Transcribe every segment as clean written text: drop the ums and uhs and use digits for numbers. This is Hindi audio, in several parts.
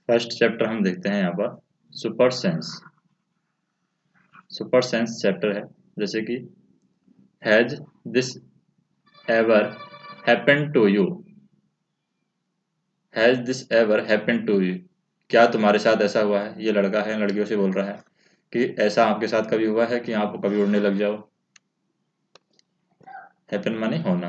फर्स्ट चैप्टर हम देखते हैं यहाँ पर super sense. Super sense chapter है, जैसे कि has this ever happen to you. Has this ever happen to you, क्या तुम्हारे साथ ऐसा हुआ है? ये लड़का है, लड़कियों से बोल रहा है कि ऐसा आपके साथ कभी हुआ है कि आप कभी उड़ने लग जाओ। हैपन माने होना।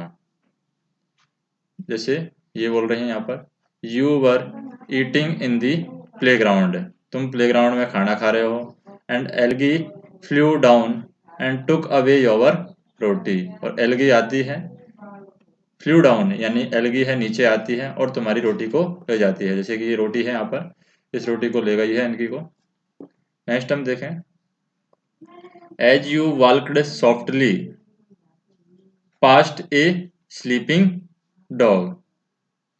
जैसे ये बोल रहे हैं यहाँ पर, you were eating in the playground, तुम प्लेग्राउंड में खाना खा रहे हो, एंड एल्गी flew down and took away your roti. और एल्गी आती है, फ्लू डाउन यानी एल्गी है नीचे आती है और तुम्हारी रोटी को ले जाती है। जैसे कि ये रोटी है यहाँ पर, इस रोटी को ले गई है इनकी को। नेक्स्ट हम देखें, as you walked softly past a sleeping dog.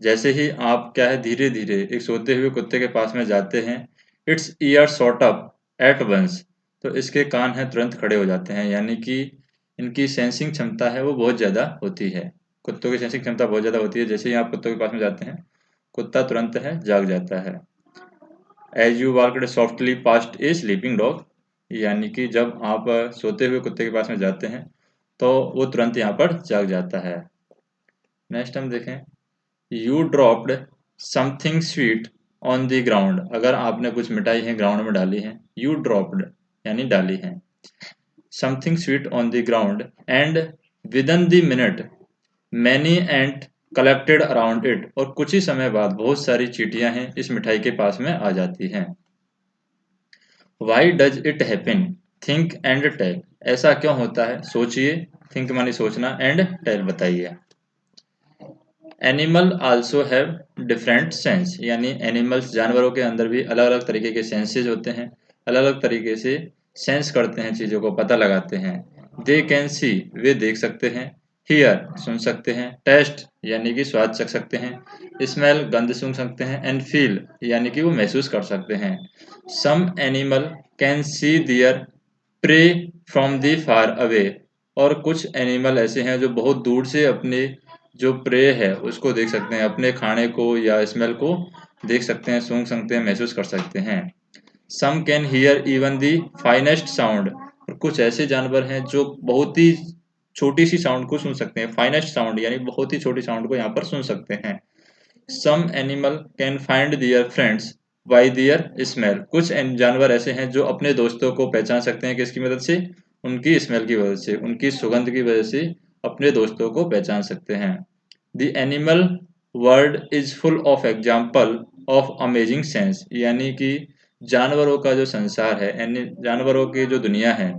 जैसे ही आप क्या है धीरे धीरे एक सोते हुए कुत्ते के पास में जाते हैं, its ear shot up at once, तो इसके कान हैं तुरंत खड़े हो जाते हैं। यानी कि इनकी सेंसिंग क्षमता है वो बहुत ज़्यादा होती है। कुत्तों की सेंसिंग क्षमता बहुत ज़्यादा होती है। जैसे ही आप कुत्तों के पास में जाते हैं, कुत्ता तुरंत है जाग जाता है। As you walked softly past a sleeping dog, यानी कि जब आप सोते हुए कुत्ते के पास में जाते हैं तो वो तुरंत यहाँ पर जाग जाता है। नेक्स्ट हम देखें, you dropped something sweet on the ground. अगर आपने कुछ मिठाई है ग्राउंड में डाली है, यू ड्रॉप्ड यानी डाली है, something sweet on the ground and within the minute many ant collected around it, और कुछ ही समय बाद बहुत सारी चींटियां हैं इस मिठाई के पास में आ जाती हैं। Why does it happen, think and tell. ऐसा क्यों होता है, सोचिए। थिंक मानी सोचना, एंड टेल बताइए। Animal also have different sense, यानी एनिमल्स जानवरों के अंदर भी अलग अलग तरीके के सेंसेज होते हैं, अलग अलग तरीके से सेंस करते हैं, चीज़ों को पता लगाते हैं। दे कैन सी, वे देख सकते हैं, हियर सुन सकते हैं, टेस्ट यानी कि स्वाद चख सकते हैं, स्मेल गंध सूंघ सकते हैं, एंड फील यानी कि वो महसूस कर सकते हैं। Some animal can see their prey from the far away, और कुछ एनिमल ऐसे हैं जो बहुत दूर से अपने जो प्रे है उसको देख सकते हैं, अपने खाने को या स्मेल को देख सकते हैं, सूंघ सकते हैं, महसूस कर सकते हैं। Some can hear even the finest sound, और कुछ ऐसे जानवर हैं जो बहुत ही छोटी सी साउंड को सुन सकते हैं। फाइनेस्ट साउंड यानी बहुत ही छोटी साउंड को यहाँ पर सुन सकते हैं। Some animal can find their friends by their smell, कुछ जानवर ऐसे हैं जो अपने दोस्तों को पहचान सकते हैं किसकी मदद से, उनकी स्मेल की वजह से, उनकी सुगंध की वजह से अपने दोस्तों को पहचान सकते हैं। The animal world is full of example of amazing sense, यानी कि जानवरों का जो संसार है, यानी जानवरों की जो दुनिया है,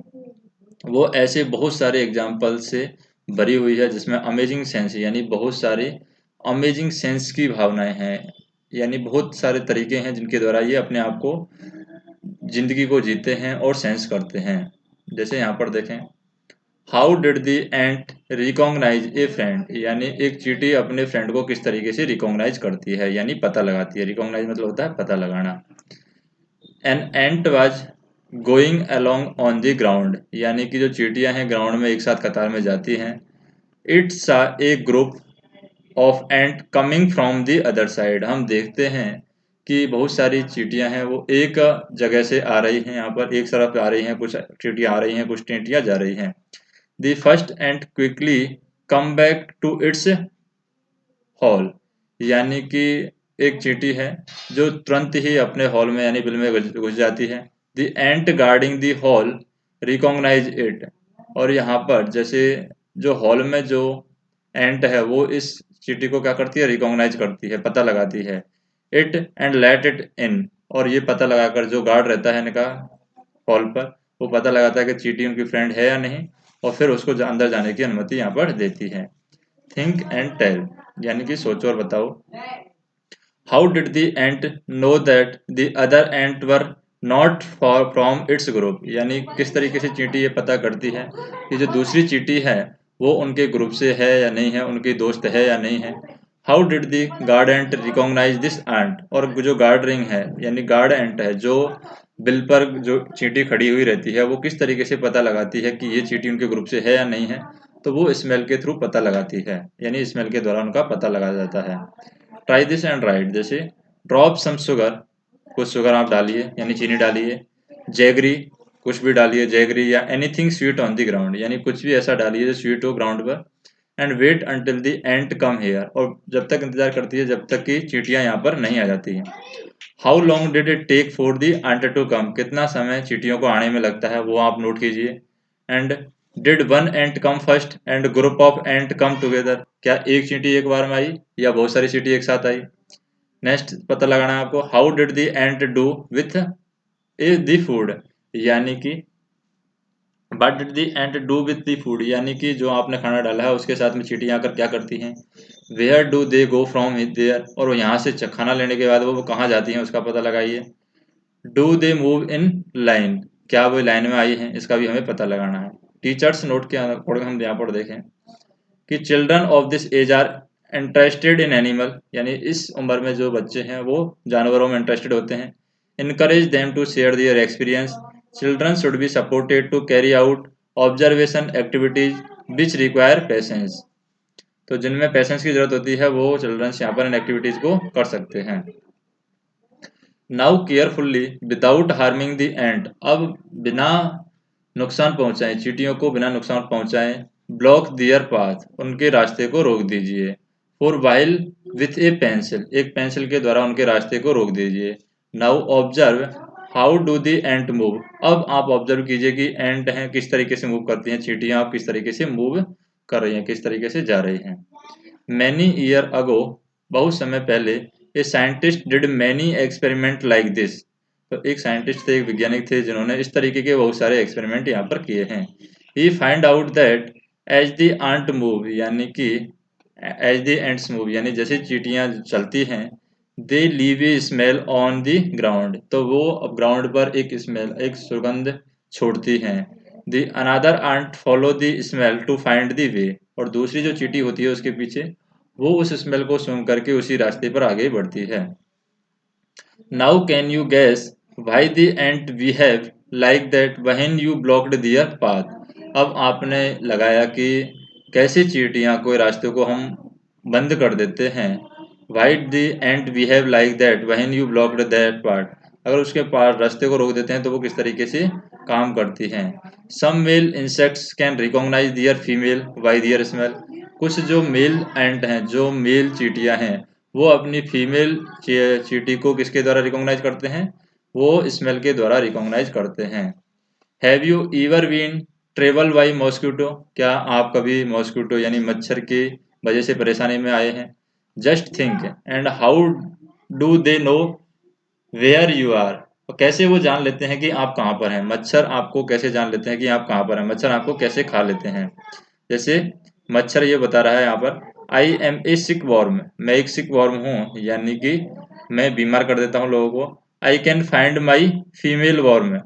वो ऐसे बहुत सारे एग्जाम्पल से भरी हुई है जिसमें अमेजिंग सेंस यानी बहुत सारे अमेजिंग सेंस की भावनाएं हैं, यानी बहुत सारे तरीके हैं जिनके द्वारा ये अपने आप को जिंदगी को जीते हैं और सेंस करते हैं। जैसे यहाँ पर देखें, how did the ant recognise a friend, यानी एक चींटी अपने फ्रेंड को किस तरीके से रिकॉग्नाइज करती है, यानी पता लगाती है। रिकॉग्नाइज मतलब होता है पता लगाना। An ant was going along on the ground, यानी कि जो चींटियां हैं ग्राउंड में एक साथ कतार में जाती हैं। It's saw a group of ant coming from the other side, हम देखते हैं कि बहुत सारी चींटियां हैं वो एक जगह से आ रही हैं, यहाँ पर एक तरफ आ रही हैं, कुछ चींटियां आ रही हैं, कुछ चींटियां जा रही हैं। The first ant quickly come back to its hole, यानी कि एक चींटी है जो तुरंत ही अपने हॉल में यानी बिल में घुस जाती है। The ant guarding the hole recognise it, और यहाँ पर जैसे जो हॉल में जो एंट है वो इस चींटी को क्या करती है, रिकॉग्नाइज करती है, पता लगाती है। It and let it in, और ये पता लगाकर जो गार्ड रहता है इनका हॉल पर, वो पता लगाता है कि चींटी उनकी फ्रेंड है या नहीं, और फिर उसको अंदर जाने की अनुमति यहाँ पर देती है। थिंक एंड टेल, यानी कि सोचो और बताओ। How did the ant know that the other ant were not for from its group, यानी किस तरीके से चींटी ये पता करती है कि जो दूसरी चींटी है वो उनके ग्रुप से है या नहीं है, उनकी दोस्त है या नहीं है। How did the guard ant recognise this ant, और जो गार्ड रिंग है यानी गार्ड एंट है जो बिल पर जो चींटी खड़ी हुई रहती है, वो किस तरीके से पता लगाती है कि ये चींटी उनके ग्रुप से है या नहीं है, तो वो स्मेल के थ्रू पता लगाती है, यानी स्मेल के द्वारा उनका पता लगाया जाता है। ट्राई दिस एंड राइट, जैसे ड्रॉप सम शुगर कुछ शुगर आप डालिए यानी चीनी डालिए, जैगरी कुछ भी डालिए, जैगरी या anything sweet on the ground यानी कुछ भी ऐसा डालिए जो स्वीट हो ग्राउंड पर। And wait until the ant come here, और जब तक इंतजार करती है जब तक कि चींटियां यहाँ पर नहीं आ जाती हैं। How long did it take for the ant to come, कितना समय चींटियों को आने में लगता है वो आप नोट कीजिए। And did one ant come first and group of ant come together, क्या एक चींटी एक बार में आई या बहुत सारी चींटी एक साथ आई। नेक्स्ट पता लगाना है आपको, how did the ant do with the food, यानी कि but did the ant do with the food, यानी कि जो आपने खाना डाला है उसके साथ में चींटियां आकर क्या करती हैं। Where do they go from there, और वो यहाँ से खाना लेने के बाद वो कहाँ जाती हैं उसका पता लगाइए। Do they move in line, क्या वो लाइन में आई हैं, इसका भी हमें पता लगाना है। टीचर्स नोट के अकॉर्डिंग हम यहाँ पर देखें कि children of this age are interested in animal, यानी इस उम्र में जो बच्चे हैं वो जानवरों में इंटरेस्टेड होते हैं। Encourage them to share their experience, children should be supported to carry out observation activities which require patience, तो जिनमें पेशेंस की जरूरत होती है वो चिल्ड्रंस यहाँ पर इन एक्टिविटीज को कर सकते हैं। Now carefully without harming the ant, अब बिना नुकसान पहुंचाएं चींटियों को, बिना नुकसान पहुंचाएं। ब्लॉक दियर पाथ, उनके रास्ते को रोक दीजिए। For while with A pencil, एक पेंसिल के द्वारा उनके रास्ते को रोक दीजिए। Now observe how do the ant move, अब आप ऑब्जर्व कीजिए कि एंट हैं किस तरीके से मूव करती हैं, चींटियां आप किस तरीके से मूव कर रही हैं, किस तरीके से जा रही हैं। मैनी ईयर अगो, बहुत समय पहले, a scientist did many experiment like this, तो एक साइंटिस्ट थे, एक वैज्ञानिक थे जिन्होंने इस तरीके के बहुत सारे एक्सपेरिमेंट यहाँ पर किए हैं। He find out that as the ant move, यानी कि एज द एंट्स मूव, यानी जैसे चींटियां चलती हैं, they leave a smell on the ground, तो वो अब ग्राउंड पर एक स्मेल, एक सुगंध छोड़ती हैं। The another ant follow the smell to find the way, और दूसरी जो चींटी होती है उसके पीछे वो उस स्मेल को सूंघ करके उसी रास्ते पर आगे बढ़ती है। Now can you guess why the ant behave like that when you blocked their path, अब आपने लगाया कि कैसे चींटियां कोई रास्ते को हम बंद कर देते हैं। Y the ant behave like that when you blocked that path, अगर उसके पास रास्ते को रोक देते हैं तो वो किस तरीके से काम करती हैं। Some male insects can recognise their female by their smell, कुछ जो मेल एंट हैं, जो मेल चींटियां हैं, वो अपनी फीमेल चींटी को किसके द्वारा रिकॉग्नाइज करते हैं, वो स्मेल के द्वारा रिकॉग्नाइज करते हैं। Have you ever been travel by mosquito, क्या आप कभी मॉस्किटो यानी मच्छर की वजह से परेशानी में आए हैं। Just think and how do they know where you are, तो कैसे वो जान लेते हैं कि आप कहाँ पर हैं, मच्छर आपको कैसे जान लेते हैं कि आप कहाँ पर हैं, मच्छर आपको कैसे खा लेते हैं। जैसे मच्छर ये बता रहा है यहाँ पर, I M A sick warm, मैं एक सिक वॉर्म हूँ, यानी कि मैं बीमार कर देता हूँ लोगों को। I can find my female worm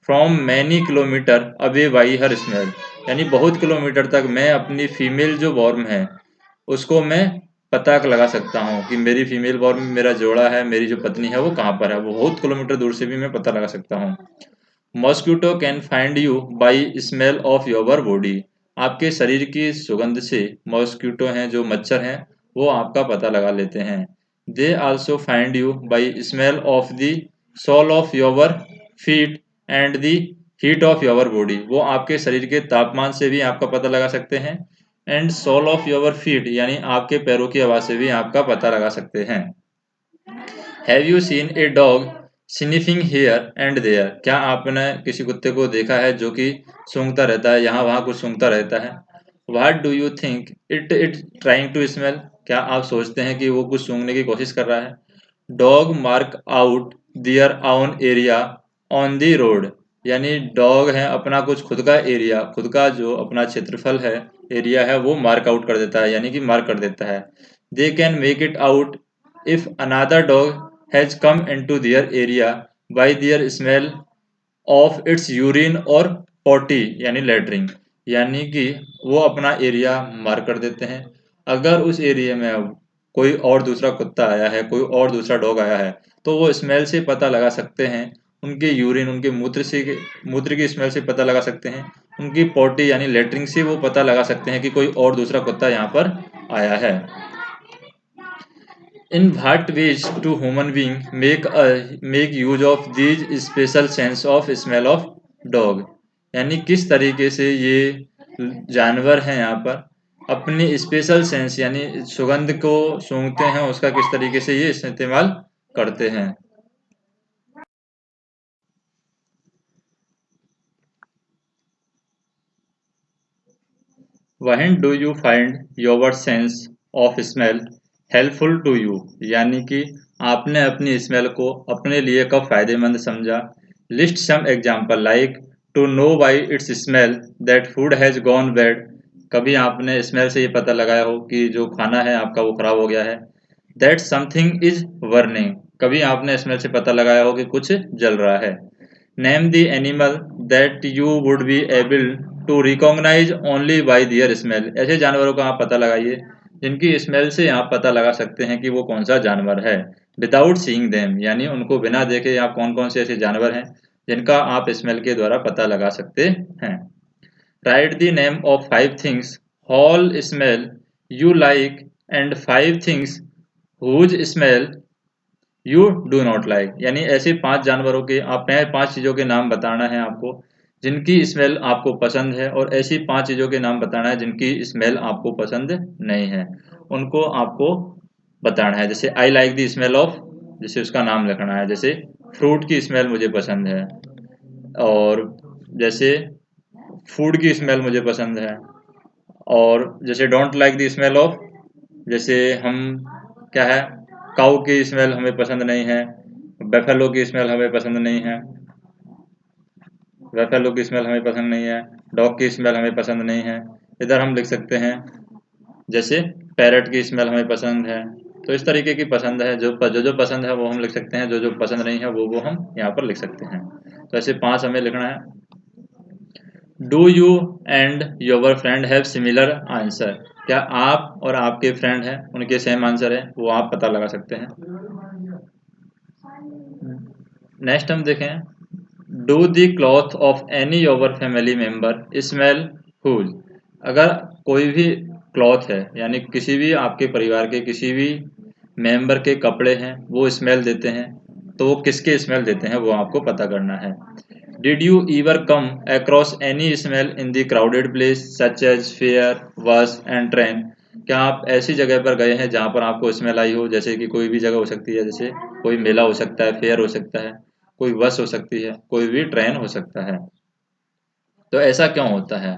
from many kilometre away by her smell, यानी बहुत किलोमीटर तक मैं अपनी फीमेल जो वॉर्म है उसको मैं पता लगा सकता हूँ कि मेरी फीमेल वॉर्म में मेरा जोड़ा है, मेरी जो पत्नी है वो कहाँ पर है, वो बहुत किलोमीटर दूर से भी मैं पता लगा सकता हूँ। Mosquito can find you by smell of your body, आपके शरीर की सुगंध से मॉस्किटो हैं जो मच्छर हैं वो आपका पता लगा लेते हैं। They also find you by smell of the sole of your feet and the heat of your body, वो आपके शरीर के तापमान से भी आपका पता लगा सकते हैं। And sole of your feet, यानी आपके पैरों की आवाज से भी आपका पता लगा सकते हैं। Have you seen a dog sniffing here and there, क्या आपने किसी कुत्ते को देखा है जो कि सूंघता रहता है, यहाँ वहाँ कुछ सूंघता रहता है। What do you think it it trying to smell, क्या आप सोचते हैं कि वो कुछ सूंघने की कोशिश कर रहा है। Dog mark out their own area on the road, यानी डॉग है अपना कुछ खुद का एरिया, खुद का जो अपना क्षेत्रफल है, एरिया है, वो मार्क आउट कर देता है, यानी कि मार्क कर देता है। They can make it out if another dog has come into their area bye their smell of its urine और पॉटी यानी लेटरिंग, यानी कि वो अपना एरिया मार्क कर देते हैं। अगर उस एरिया में कोई और दूसरा कुत्ता आया है, कोई और दूसरा डॉग आया है, तो वो स्मेल से पता लगा सकते हैं, उनके यूरिन, उनके मूत्र की स्मेल से पता लगा सकते हैं, उनकी पॉटी यानी लेटरिंग से वो पता लगा सकते हैं कि कोई और दूसरा कुत्ता यहाँ पर आया है। In what ways do human being make use of these special sense of smell of dog? यानी किस तरीके से ये जानवर हैं यहाँ पर अपनी स्पेशल सेंस यानी सुगंध को सूंघते हैं, उसका किस तरीके से ये इस्तेमाल करते हैं। When do you find your sense of smell helpful to you? यानी कि आपने अपनी स्मेल को अपने लिए कब फायदेमंद समझा। List some example like to know by its smell that food has gone bad. कभी आपने स्मेल से ये पता लगाया हो कि जो खाना है आपका वो खराब हो गया है। That something is burning. कभी आपने स्मेल से पता लगाया हो कि कुछ जल रहा है। Name the animal that you would be able to recognise only by their smell. ऐसे जानवरों का आप पता लगाइए जिनकी स्मेल से आप पता लगा सकते हैं कि वो कौन सा जानवर है। विदाउट सीइंग देम यानी उनको बिना देखे आप कौन कौन से ऐसे जानवर हैं जिनका आप स्मेल के द्वारा पता लगा सकते हैं। Write the name of 5 things whose smell you like and 5 things whose smell you do not like. यानी ऐसे 5 जानवरों के आप 5 चीज़ों के नाम बताना है आपको जिनकी स्मेल आपको पसंद है, और ऐसी 5 चीज़ों के नाम बताना है जिनकी स्मेल आपको पसंद नहीं है, उनको आपको बताना है। जैसे I like the smell of, जैसे उसका नाम लिखना है। जैसे फ्रूट की स्मेल मुझे पसंद है, और जैसे फूड की स्मेल मुझे पसंद है, और जैसे don't like the smell of, जैसे हम क्या है काऊ की स्मेल हमें पसंद नहीं है, बेफेलो की स्मेल हमें पसंद नहीं है, बेफेलो की स्मेल हमें पसंद नहीं है, डॉग की स्मेल हमें पसंद नहीं है। इधर हम लिख सकते हैं जैसे पैरट की स्मेल हमें पसंद है। तो इस तरीके की पसंद है, जो पसंद है वो हम लिख सकते हैं, जो पसंद नहीं है वो हम यहाँ पर लिख सकते हैं। तो ऐसे 5 हमें लिखना है। Do you and your friend have similar answer. क्या आप और आपके फ्रेंड हैं उनके सेम आंसर है, वो आप पता लगा सकते हैं। नेक्स्ट हम देखें, do the cloth of any your family member smell whose. अगर कोई भी क्लॉथ है यानी किसी भी आपके परिवार के किसी भी मेंबर के कपड़े हैं वो स्मेल देते हैं, तो वो किसके स्मेल देते हैं वो आपको पता करना है। Did you ever come across any smell in the crowded place such as fair bus and train. क्या आप ऐसी जगह पर गए हैं जहाँ पर आपको स्मेल आई हो, जैसे कि कोई भी जगह हो सकती है, जैसे कोई मेला हो सकता है, फेयर हो सकता है, कोई बस हो सकती है, कोई भी ट्रेन हो सकता है। तो ऐसा क्यों होता है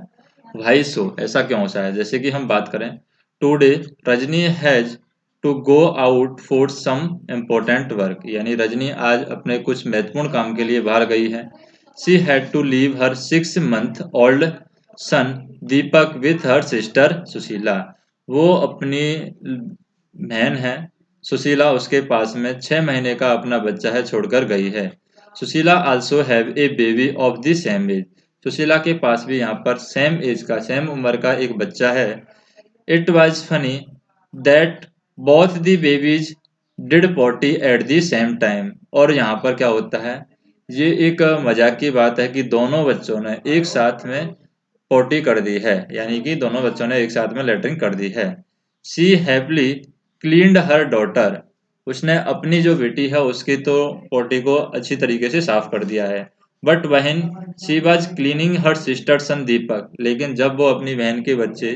भाई सो, ऐसा क्यों होता है। जैसे कि हम बात करें, today Rajni has to go out for some important work. यानी रजनी आज अपने कुछ महत्वपूर्ण काम के लिए बाहर गई है। She had to leave her 6 month old son Deepak with her sister Sushila. वो अपनी बहन है सुशीला, उसके पास में 6 महीने का अपना बच्चा है छोड़कर गई है। Sushila also have a baby of the same age. Sushila के पास भी यहाँ पर सेम एज का, सेम उम्र का एक बच्चा है। It was funny that both the babies did potty at the same time. और यहाँ पर क्या होता है, ये एक मजाक की बात है कि दोनों बच्चों ने एक साथ में पोटी कर दी है, यानी कि दोनों बच्चों ने एक साथ में लेटरिन कर दी है। She happily cleaned her daughter. उसने अपनी जो बेटी है उसकी तो पोटी को अच्छी तरीके से साफ कर दिया है। But when she was cleaning her sister son Deepak, लेकिन जब वो अपनी बहन के बच्चे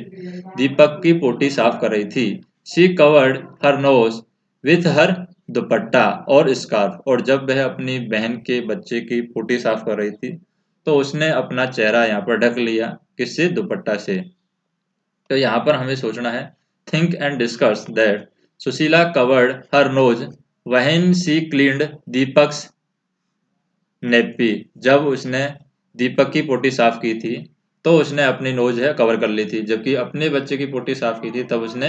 दीपक की पोटी साफ कर रही थी, she covered her knows with her दुपट्टा और स्कार्फ। और जब वह अपनी बहन के बच्चे की पोटी साफ कर रही थी तो उसने अपना चेहरा यहाँ पर ढक लिया, किससे, दुपट्टा से। तो यहाँ पर हमें सोचना है, think and discuss that Sushila covered her nose when she cleaned Deepak's nappy. जब उसने दीपक की पोटी साफ की थी तो उसने अपनी नोज है कवर कर ली थी, जबकि अपने बच्चे की पोटी साफ की थी तब उसने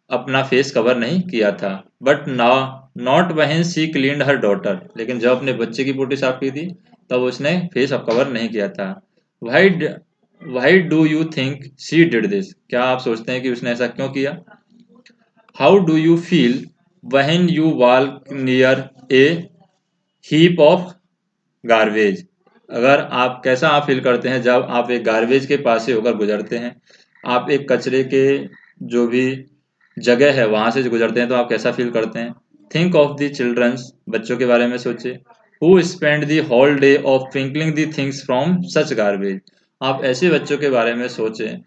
अपना फेस कवर नहीं किया था। बट ना not when she cleaned her daughter, लेकिन जब अपने बच्चे की पोटी साफ की थी तब उसने फेस अब कवर नहीं किया था। Why why do you think she did this. क्या आप सोचते हैं कि उसने ऐसा क्यों किया। How do you feel when you walk near a heap of garbage. अगर आप कैसा आप फील करते हैं जब आप एक गार्बेज के पास से होकर गुजरते हैं। आप एक कचरे के जो भी जगह है वहां से गुजरते हैं तो आप कैसा फील करते हैं। थिंक ऑफ द चिल्ड्रंस, बच्चों के बारे में सोचे। Who spend the whole day of twinkling the things from such garbage, आप ऐसे बच्चों के बारे में सोचें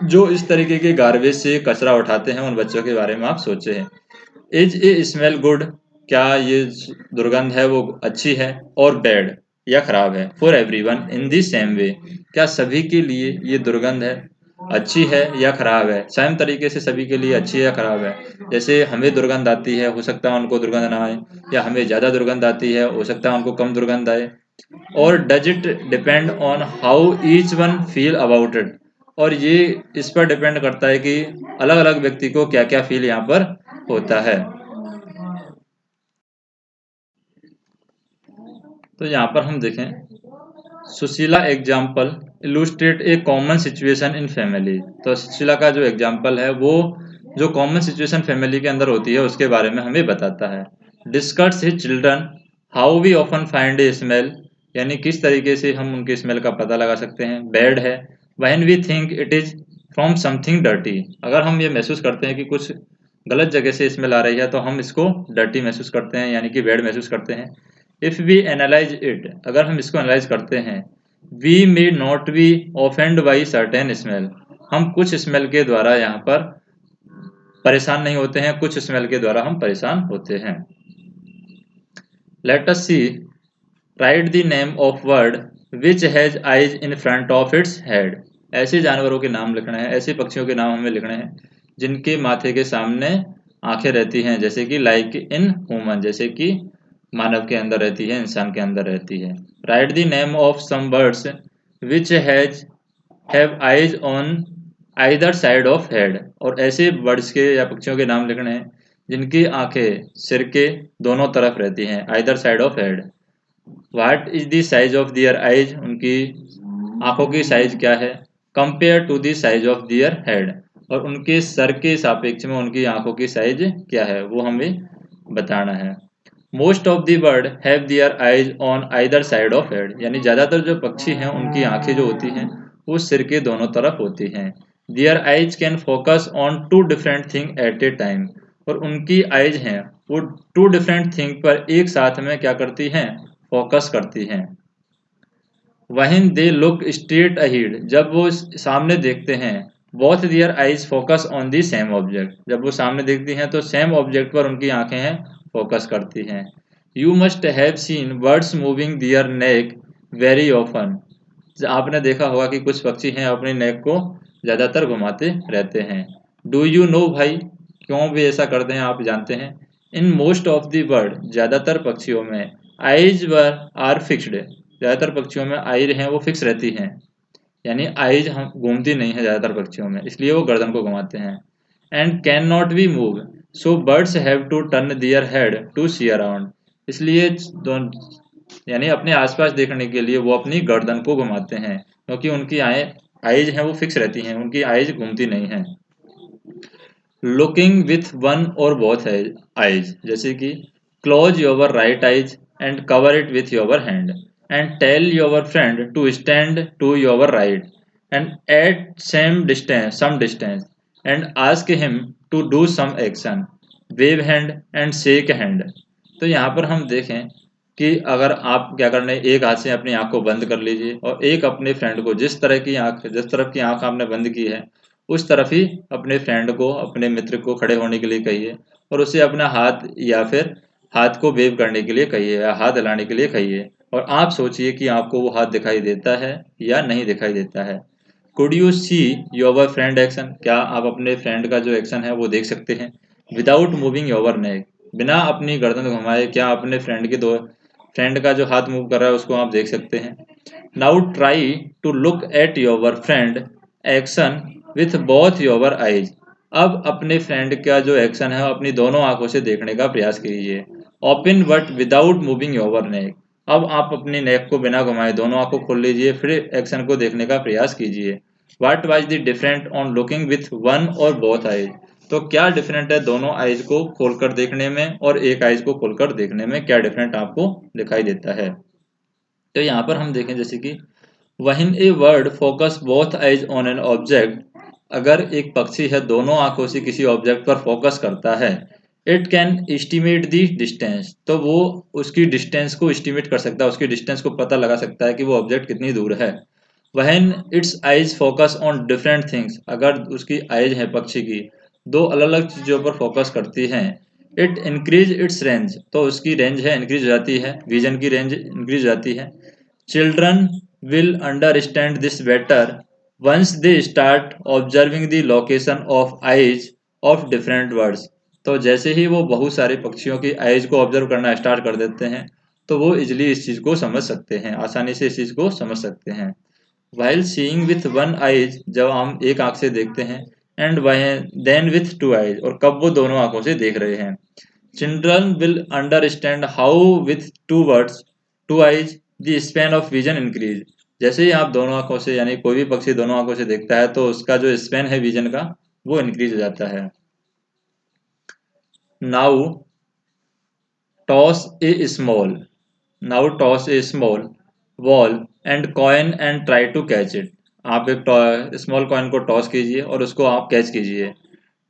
जो इस तरीके के गार्बेज से कचरा उठाते हैं, उन बच्चों के बारे में आप सोचे हैं। इज ए स्मेल गुड, क्या ये दुर्गंध है वो अच्छी है, और बैड या खराब है। For everyone in the same way, क्या सभी के लिए ये दुर्गंध है अच्छी है या खराब है, सेम तरीके से सभी के लिए अच्छी है या खराब है। जैसे हमें दुर्गंध आती है, हो सकता है उनको दुर्गंध ना आए, या हमें ज़्यादा दुर्गंध आती है, हो सकता है उनको कम दुर्गंध आए। और does it depend on how each one feel about it, और ये इस पर डिपेंड करता है कि अलग अलग व्यक्ति को क्या क्या फील यहाँ पर होता है। तो यहाँ पर हम देखें, Sushila example illustrate A common situation in family. तो सुशीला का जो एग्जाम्पल है वो जो कॉमन सिचुएशन फैमिली के अंदर होती है उसके बारे में हमें बताता है। Discuss his children how we often find a smell, यानी किस तरीके से हम उनके स्मेल का पता लगा सकते हैं। बैड है when we think it is from something dirty, अगर हम ये महसूस करते हैं कि कुछ गलत जगह से स्मेल आ रही है तो हम इसको डर्टी महसूस करते हैं, यानी कि बैड महसूस करते हैं। इफ़ वी एनालाइज इट, अगर हम इसको एनालाइज करते हैं, we may not be offend by certain smell, हम कुछ स्मेल के द्वारा यहाँ पर परेशान नहीं होते हैं, कुछ स्मेल के द्वारा हम परेशान होते हैं। Let us see, write the name of word which has eyes in front of its head, ऐसे जानवरों के नाम लिखने हैं, ऐसे पक्षियों के नाम हमें लिखने हैं जिनके माथे के सामने आंखें रहती हैं, जैसे कि लाइक इन ह्यूमन, जैसे कि मानव के अंदर रहती है, इंसान के अंदर रहती है। Write the name of some birds which have eyes on either side of head, और ऐसे बर्ड्स के या पक्षियों के नाम लिखने हैं जिनकी आंखें सिर के दोनों तरफ रहती हैं, either side of head. What is the size of their eyes, उनकी आंखों की साइज क्या है, compare to the size of their head, और उनके सर के सापेक्ष में उनकी आंखों की साइज क्या है वो हमें बताना है। Most of the bird have their eyes on either side of head, यानी ज़्यादातर जो पक्षी हैं उनकी आंखें जो होती हैं वो सिर के दोनों तरफ होती हैं। Their eyes can focus on two different thing at a time, और उनकी आइज हैं वो टू डिफरेंट थिंग पर एक साथ में क्या करती हैं, फोकस करती हैं। वहीं दे लुक स्ट्रेट अहीड, जब वो सामने देखते हैं, both their eyes focus on the same object, जब वो सामने देखती हैं तो सेम ऑब्जेक्ट पर उनकी आंखें हैं फोकस करती हैं। You must have seen birds moving their neck very often, आपने देखा होगा कि कुछ पक्षी हैं अपने नेक को ज़्यादातर घुमाते रहते हैं। डू यू नो भाई, क्यों भी ऐसा करते हैं आप जानते हैं। In most of the bird, ज़्यादातर पक्षियों में, आइज वर आर फिक्स्ड, ज़्यादातर पक्षियों में आई हैं वो फिक्स रहती हैं, यानी आइज हम घूमती नहीं है ज़्यादातर पक्षियों में, इसलिए वो गर्दन को घुमाते हैं। And can not be move, so birds have to turn their head to see around, इसलिए यानी अपने आसपास देखने के लिए वो अपनी गर्दन को घुमाते हैं, क्योंकि उनकी आइज हैं वो फिक्स रहती हैं, उनकी आइज घूमती नहीं है। लुकिंग विथ वन और बोथ आइज, जैसे कि close your right eyes and cover it with your hand and tell your friend to stand to your right and at some distance and ask him to do some action, wave hand and shake hand. तो यहाँ पर हम देखें कि अगर आप क्या करना है, एक हाथ से अपनी आंख को बंद कर लीजिए और एक अपने फ्रेंड को जिस तरफ की आंख आपने बंद की है उस तरफ ही अपने फ्रेंड को, अपने मित्र को खड़े होने के लिए कहिए और उसे अपना हाथ या फिर हाथ को वेव करने के लिए कहिए या हाथ हिलाने के लिए कहिए, और आप सोचिए कि आपको वो हाथ दिखाई देता है या नहीं दिखाई देता है। Could you see your friend action, क्या आप अपने फ्रेंड का जो एक्शन है वो देख सकते हैं। विदाउट मूविंग योर नेक, बिना अपनी गर्दन घुमाए क्या अपने फ्रेंड का जो हाथ मूव कर रहा है उसको आप देख सकते हैं। Now try to look at your friend action with both your eyes, अब अपने फ्रेंड का जो एक्शन है अपनी दोनों आंखों से देखने का प्रयास कीजिए। Open but without moving your neck, अब आप अपनी नेक को बिना घुमाए दोनों आंखों खोल लीजिए, फिर एक्शन को देखने का प्रयास कीजिए। What was the different on looking with one और बोथ आइज, तो क्या डिफरेंट है दोनों आइज को खोलकर देखने में और एक आइज को खोलकर देखने में, क्या डिफरेंट आपको दिखाई देता है। तो यहाँ पर हम देखें जैसे कि when a word focus both eyes on an object अगर एक पक्षी है दोनों आंखों से किसी ऑब्जेक्ट पर फोकस करता है, it can estimate the distance, तो वो उसकी डिस्टेंस को एस्टिमेट कर सकता है, उसकी डिस्टेंस को पता लगा सकता है कि वो ऑब्जेक्ट कितनी दूर है। When it's eyes focus on different things, अगर उसकी आइज है पक्षी की दो अलग अलग चीजों पर फोकस करती हैं, इट इंक्रीज इट्स रेंज, तो उसकी रेंज है इंक्रीज हो जाती है, विजन की रेंज इंक्रीज हो जाती है। Children will understand this better once they start observing the location of eyes of different birds। तो जैसे ही वो बहुत सारे पक्षियों की आइज को ऑब्जर्व करना स्टार्ट कर देते हैं तो वो इजिली इस चीज को समझ सकते हैं, आसानी से इस चीज को समझ सकते हैं। while seeing with one eyes, जब हम एक आंख से देखते हैं, and then with two eyes, और कब वो दोनों आंखों से देख रहे हैं। Children will understand how with two words, two eyes, the span of vision increase। जैसे ही आप दोनों आंखों से यानी कोई भी पक्षी दोनों आंखों से देखता है तो उसका जो स्पेन है विजन का वो इंक्रीज हो जाता है। Now toss a small now toss a small ball and coin and try to catch it. आप एक स्मॉल कॉइन को टॉस कीजिए और उसको आप कैच कीजिए।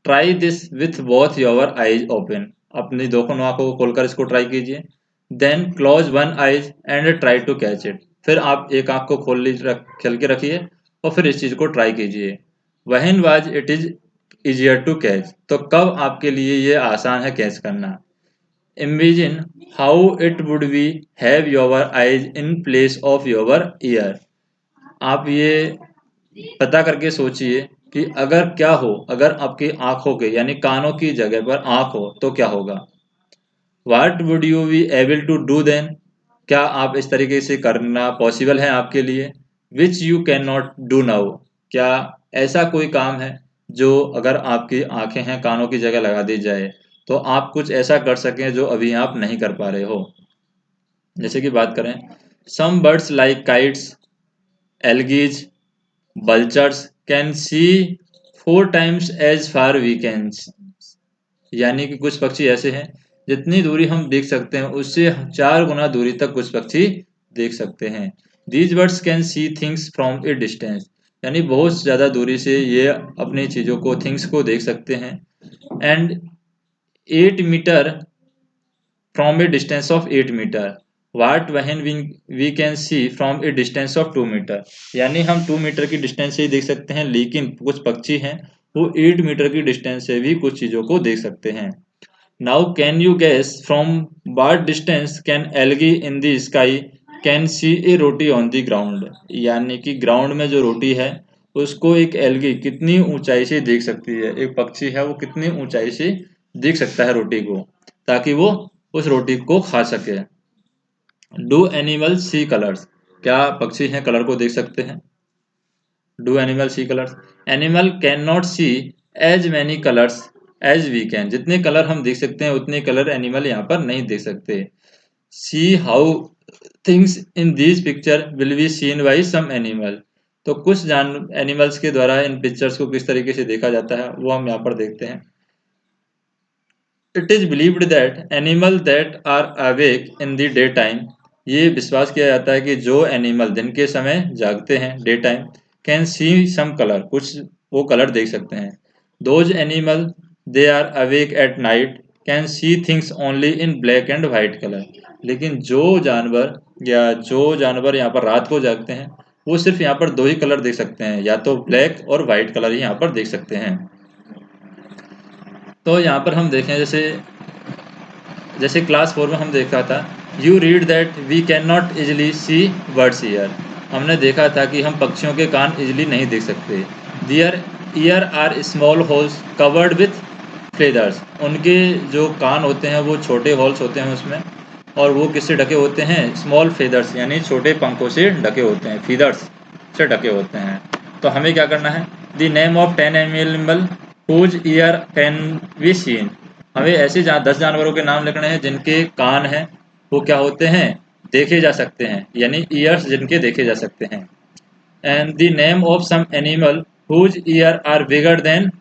Try this with both your eyes open, अपनी दोनों आंखों को खोलकर इसको ट्राई कीजिए। Then close one eyes and try to catch it, फिर आप एक आंख को खोल के रखिए और फिर इस चीज को ट्राई कीजिए। When was it is easier to catch, तो कब आपके लिए ये आसान है कैच करना। Imagine how it would be have your eyes in place of your ear. आप ये पता करके सोचिए कि अगर क्या हो, अगर आपकी आंखों के यानी कानों की जगह पर आंख हो तो क्या होगा। What would you be able to do then? क्या आप इस तरीके से करना पॉसिबल है आपके लिए। Which you cannot do now, क्या ऐसा कोई काम है जो अगर आपकी आंखें हैं कानों की जगह लगा दी जाए तो आप कुछ ऐसा कर सकें जो अभी आप नहीं कर पा रहे हो। जैसे कि बात करें, some birds like kites, algae, vultures can see 4 times as far we can, यानी कि कुछ पक्षी ऐसे हैं जितनी दूरी हम देख सकते हैं उससे 4 गुना दूरी तक कुछ पक्षी देख सकते हैं। These birds can see things from a distance, यानी बहुत ज्यादा दूरी से ये अपनी चीजों को थिंग्स को देख सकते हैं। And 8 metre from a distance of 8 metre, what when we can see from a distance of 2 metre, यानी हम 2 मीटर की डिस्टेंस से ही देख सकते हैं लेकिन कुछ पक्षी हैं वो 8 मीटर की डिस्टेंस से भी कुछ चीजों को देख सकते हैं। Now can you guess from what distance can algae in the sky can see a roti on the ground? यानी कि ग्राउंड में जो रोटी है उसको एक एल्गी कितनी ऊंचाई से देख सकती है, एक पक्षी है वो कितनी ऊंचाई से देख सकता है रोटी को ताकि वो उस रोटी को खा सके। डू एनिमल सी कलर्स, क्या पक्षी हैं कलर को देख सकते हैं। Do animal see colours, animal can not see as many colours as we can, जितने कलर हम देख सकते हैं उतने कलर एनिमल यहाँ पर नहीं देख सकते। See how things in this picture will be seen by some animal, तो कुछ जान एनिमल्स के द्वारा इन पिक्चर्स को किस तरीके से देखा जाता है वो हम यहाँ पर देखते हैं। It is believed that animal that are awake in the day time, ये विश्वास किया जाता है कि जो एनिमल दिन के समय जागते हैं day time can see some colour, कुछ वो कलर देख सकते हैं। Those animal they are awake at night can see things only in black and white colour, लेकिन जो जानवर यहाँ पर रात को जागते हैं वो सिर्फ यहाँ पर 2 ही कलर देख सकते हैं, या तो ब्लैक और वाइट कलर ही यहाँ पर देख सकते हैं। तो यहाँ पर हम देखें जैसे जैसे क्लास 4 में हम देखा था, you read that we can not easily see birds ear, हमने देखा था कि हम पक्षियों के कान इजिली नहीं देख सकते। Their ear are small holes covered with feathers, उनके जो कान होते हैं वो छोटे होल्स होते हैं उसमें, और वो किससे ढके होते हैं, स्मॉल फेदर्स यानी छोटे पंखों से ढके होते हैं, फीदर्स से ढके होते हैं। तो हमें क्या करना है, the name of 10 animal whose ear can be seen, हमें ऐसे 10 जानवरों के नाम लिखने हैं जिनके कान हैं वो क्या होते हैं, देखे जा सकते हैं, यानी ईयर्स जिनके देखे जा सकते हैं। And the name of some animal whose ear are bigger than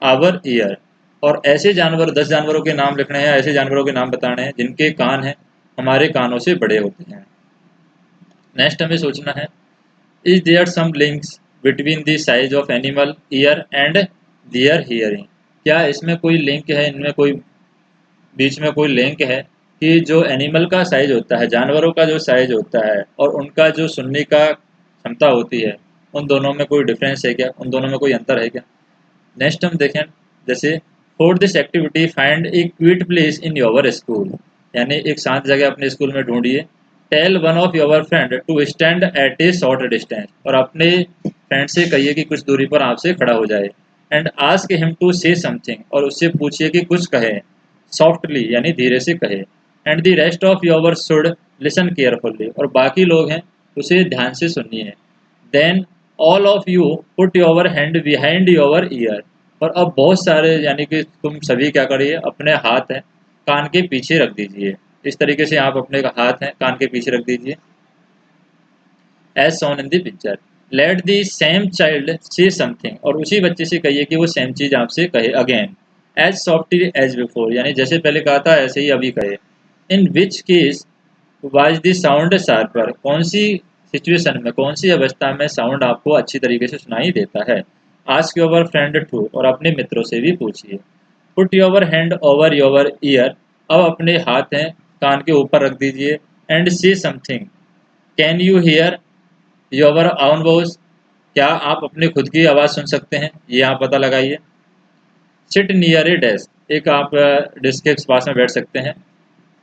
our ear, और ऐसे जानवर 10 जानवरों के नाम लिखने हैं, ऐसे जानवरों के नाम बताने हैं जिनके कान हैं हमारे कानों से बड़े होते हैं। नेक्स्ट हमें सोचना है, is there some links between the size of animal ear and their hearing. क्या इसमें कोई लिंक है, इनमें कोई बीच में कोई लिंक है कि जो एनिमल का साइज होता है, जानवरों का जो साइज होता है और उनका जो सुनने का क्षमता होती है, उन दोनों में कोई डिफरेंस है क्या, उन दोनों में कोई अंतर है क्या। नेक्स्ट हम देखें, जैसे for this activity find a quiet place in your school, यानी एक शांत जगह अपने स्कूल में ढूंढिए। Tell one of your friend to stand at a short distance, और अपने फ्रेंड से कहिए कि कुछ दूरी पर आपसे खड़ा हो जाए। And ask him to say something, और उससे पूछिए कि कुछ कहे, सॉफ्टली यानी धीरे से कहे। And the rest of your should listen carefully, और बाकी लोग हैं उसे ध्यान से सुनिए। Then all of you put your hand behind your ear, और अब बहुत सारे यानी कि तुम सभी क्या करिए, अपने हाथ हैं कान के पीछे रख दीजिए। इस तरीके से आप अपने हाथ हैं कान के पीछे रख दीजिए, as shown in the picture. Let the same child say something, और उसी बच्चे से कहिए कि वो सेम चीज आपसे कहे again, as softly as before, यानी जैसे पहले कहा था ऐसे ही अभी कहे। In which case was the sound sharper, कौन सी सिचुएशन में, कौन सी अवस्था में साउंड आपको अच्छी तरीके से सुनाई देता है। आस्क योर फ्रेंड टू, और अपने मित्रों से भी पूछिए। Put your hand over your year, अब अपने हाथ हैं कान के ऊपर रख दीजिए। एंड से something, can you here your own voice, क्या आप अपनी खुद की आवाज़ सुन सकते हैं, ये आप पता लगाइए। सिट नियर ए डेस्क, एक आप डेस्क के पास में बैठ सकते हैं।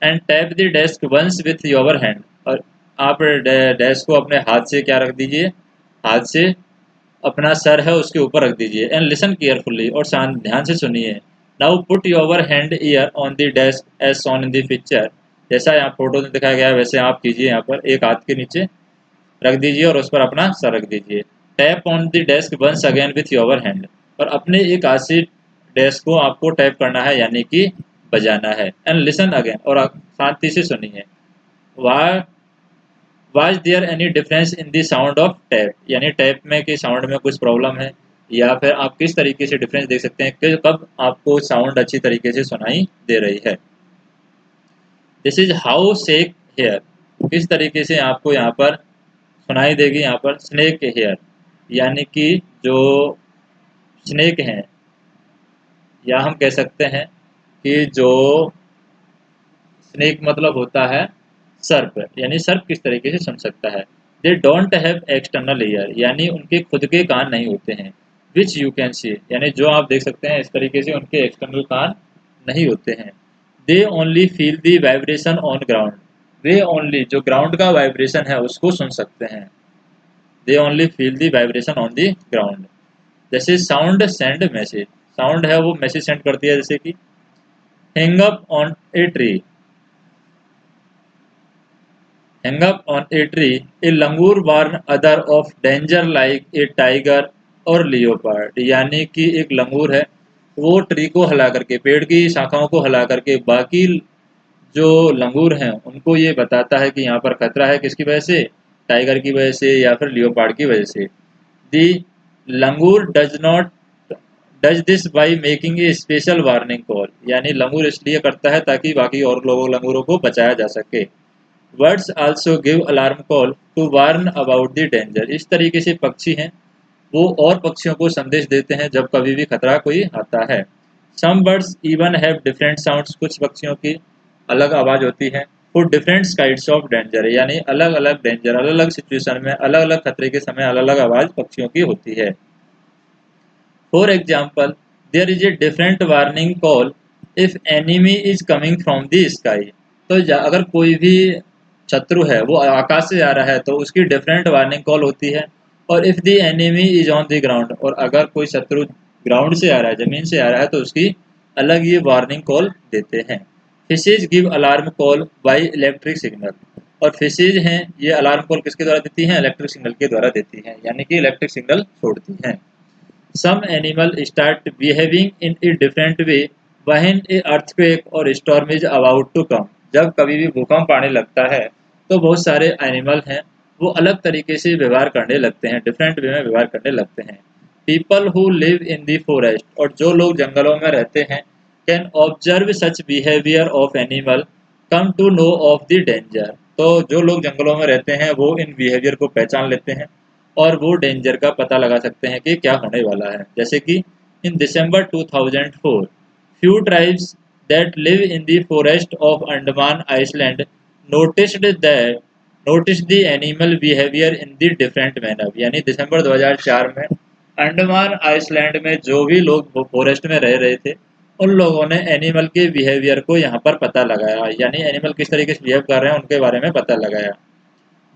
And tap the desk once with your hand, और आप डेस्क को अपने हाथ से क्या रख दीजिए, हाथ से अपना सर है उसके ऊपर रख दीजिए। एंड लिसन केयरफुल्ली, और शांत ध्यान से सुनिए। Now put your hand ear on the desk as shown in the picture, जैसा यहाँ फोटो में दिखाया गया है वैसे आप कीजिए, यहाँ पर एक हाथ के नीचे रख दीजिए और उस पर अपना सर रख दीजिए। Tap on the desk once again with your hand, और अपने एक हाथ से डेस्क को आपको टैप करना है यानी कि बजाना है। एंड लिसन अगेन, और आप शांति से सुनिए। वाह, was there any difference in the sound of tap, यानी टैप में कि साउंड में कुछ प्रॉब्लम है, या फिर आप किस तरीके से डिफरेंस देख सकते हैं कि कब आपको साउंड अच्छी तरीके से सुनाई दे रही है। This is how shake hair, किस तरीके से आपको यहाँ पर सुनाई देगी, यहाँ पर स्नेक हेयर, यानी कि जो स्नेक हैं, या हम कह सकते हैं कि जो स्नेक मतलब होता है सर्प, यानी सर्प किस तरीके से सुन सकता है। They don't have external ear, यानी उनके खुद के कान नहीं होते हैं। विच यू कैन सी, यानी जो आप देख सकते हैं इस तरीके से उनके एक्सटर्नल कान नहीं होते हैं। They only feel the vibration on ground, way only जो ग्राउंड का वाइब्रेशन है उसको सुन सकते हैं। They only feel the vibration on the ground. जैसे साउंड सेंड मैसेज, साउंड है वो मैसेज सेंड करती है, जैसे कि hang up on a tree, hang up on a tree, a langur warn other of danger like a tiger और leopard, यानी कि एक लंगूर है वो ट्री को हिला करके, पेड़ की शाखाओं को हिला करके बाकी जो लंगूर हैं उनको ये बताता है कि यहाँ पर खतरा है, किसकी वजह से, टाइगर की वजह से या फिर लियोपार्ड की वजह से। The langur does this by making a special warning call, यानी लंगूर इसलिए करता है ताकि बाकी और लोगों लंगूरों को बचाया जा सके। Words also give alarm call to warn about the danger, इस तरीके से पक्षी हैं वो और पक्षियों को संदेश देते हैं जब कभी भी खतरा कोई आता है। Some birds even have different sounds, कुछ पक्षियों की अलग आवाज़ होती है। For different kinds of danger, यानी अलग अलग डेंजर, अलग अलग सिचुएशन में अलग अलग खतरे के समय अलग अलग आवाज़ पक्षियों की होती है। For example there is a different warning call if enemy is coming from the sky, तो अगर कोई भी शत्रु है वो आकाश से आ रहा है तो उसकी डिफरेंट वार्निंग कॉल होती है। और if the enemy is on the ground, और अगर कोई शत्रु ग्राउंड से आ रहा है, ज़मीन से आ रहा है, तो उसकी अलग ये वार्निंग कॉल देते हैं। Fishes give alarm call by electric signal, और फिशेज हैं ये अलार्म कॉल किसके द्वारा देती हैं, इलेक्ट्रिक सिग्नल के द्वारा देती हैं, यानी कि इलेक्ट्रिक सिग्नल छोड़ती हैं। Some animal start behaving in a different way when a earthquake or storm is about to come, जब कभी भी भूकंप आने लगता है तो बहुत सारे एनिमल हैं वो अलग तरीके से व्यवहार करने लगते हैं, डिफरेंट वे में व्यवहार करने लगते हैं। People who live in the forest, और जो लोग जंगलों में रहते हैं, can observe such behaviour of animal come to know of the danger, तो जो लोग जंगलों में रहते हैं वो इन बिहेवियर को पहचान लेते हैं और वो डेंजर का पता लगा सकते हैं कि क्या होने वाला है। जैसे कि इन दिसंबर 2004 few tribes that live in the forest of Andaman Island noticed that noticed the animal behavior in the different manner। यानी दिसंबर 2004 में अंडमान आइसलैंड में जो भी लोग फॉरेस्ट में रह रहे थे उन लोगों ने एनिमल के बिहेवियर को यहाँ पर पता लगाया, यानी एनिमल किस तरीके से बिहेव कर रहे हैं उनके बारे में पता लगाया।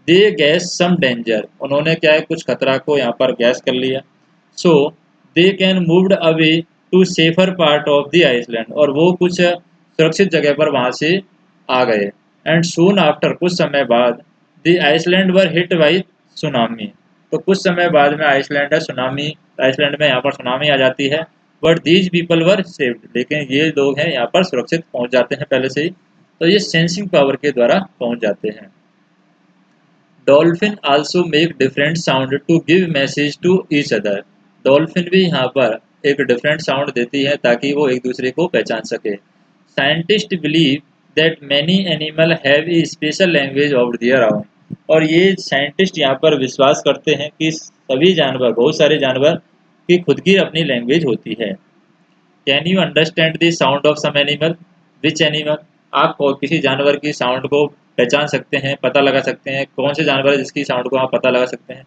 दे गैस सम डेंजर, उन्होंने क्या है कुछ खतरा को यहाँ पर गैस कर लिया। So they can moved away to safer part of the island, और वो कुछ सुरक्षित जगह पर वहाँ से आ गए। एंड सून आफ्टर, कुछ समय बाद the island were hit by tsunami, तो कुछ समय बाद में आइसलैंड में यहाँ पर सुनामी आ जाती है। But these people were saved, लेकिन ये लोग हैं यहाँ पर सुरक्षित पहुँच जाते हैं पहले से ही। तो ये सेंसिंग पावर के द्वारा पहुँच जाते हैं। Dolphin also make different sound to give message to each other, dolphin भी यहाँ पर एक डिफरेंट साउंड देती है ताकि वो एक दूसरे को पहचान सके। Scientist believe that many animal have a special language of their own, और ये साइंटिस्ट यहाँ पर विश्वास करते हैं कि सभी जानवर, बहुत सारे जानवर की खुद की अपनी लैंग्वेज होती है। Can you understand the sound of some animal, which animal, आप किसी जानवर की साउंड को पहचान सकते हैं, पता लगा सकते हैं, कौन से जानवर है जिसकी साउंड को आप पता लगा सकते हैं।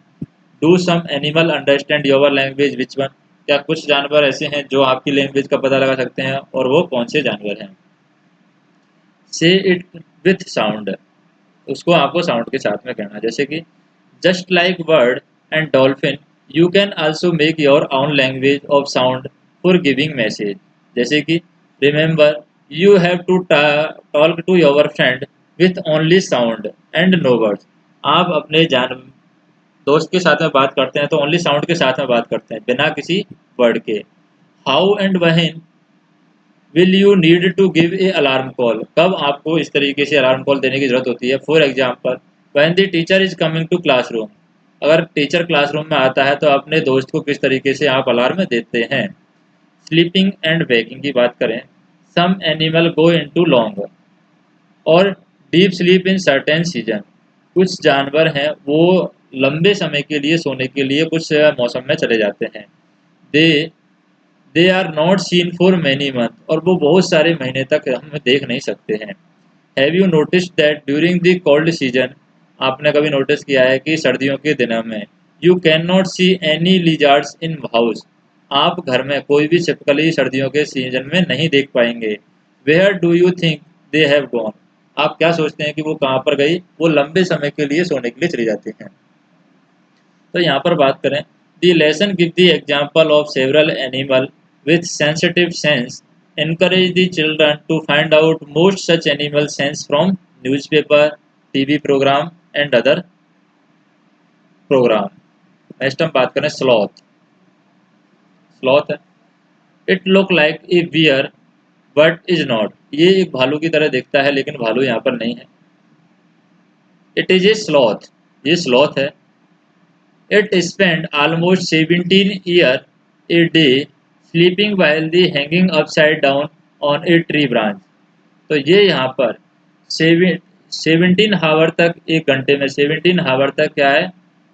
Do some animal understand your language, which one, क्या कुछ जानवर ऐसे हैं जो आपकी लैंग्वेज का पता लगा सकते हैं, और वो कौन से जानवर हैं। से इट विथ साउंड, उसको आपको साउंड के साथ में कहना। जैसे कि just like bird and dolphin you can also make your own language of sound for giving message. जैसे कि remember you have to talk to your friend with only sound and no words, आप अपने जान दोस्त के साथ में बात करते हैं तो ओनली साउंड के साथ में बात करते हैं, बिना किसी वर्ड के। How and when will you need to give a alarm call, कब आपको इस तरीके से अलार्म कॉल देने की जरूरत होती है। For example when the teacher is coming to classroom, अगर टीचर क्लासरूम में आता है तो अपने दोस्त को किस तरीके से आप अलार्म देते हैं। स्लीपिंग एंड वेकिंग की बात करें, some animal go into long और deep sleep in certain season, कुछ जानवर हैं वो लंबे समय के लिए सोने के लिए कुछ मौसम में चले जाते हैं। They they are not seen for many month, और वो बहुत सारे महीने तक हम देख नहीं सकते हैं। Have you notice that during the cold season, आपने कभी नोटिस किया है कि सर्दियों के दिनों में you can not see any lizards in house, आप घर में कोई भी छिपकली सर्दियों के सीजन में नहीं देख पाएंगे। Where do you think they have gone, आप क्या सोचते हैं कि वो कहाँ पर गई, वो लंबे समय के लिए सोने के लिए चली जाती हैं। तो यहाँ पर बात करें, the lesson give the example of several animal with sensitive sense encourage the children to find out most such animal sense from newspaper, TV program and other program। Next हम बात करें स्लॉथ। स्लॉथ है, it look like a bear but is not, ये एक भालू की तरह दिखता है लेकिन भालू यहाँ पर नहीं है। इट इज ए स्लॉथ, ये स्लॉथ है। It spend almost 17 year A day sleeping while the hanging upside down on a tree branch, तो ये यहाँ पर 17 हावर तक, एक घंटे में 17 हावर तक क्या है,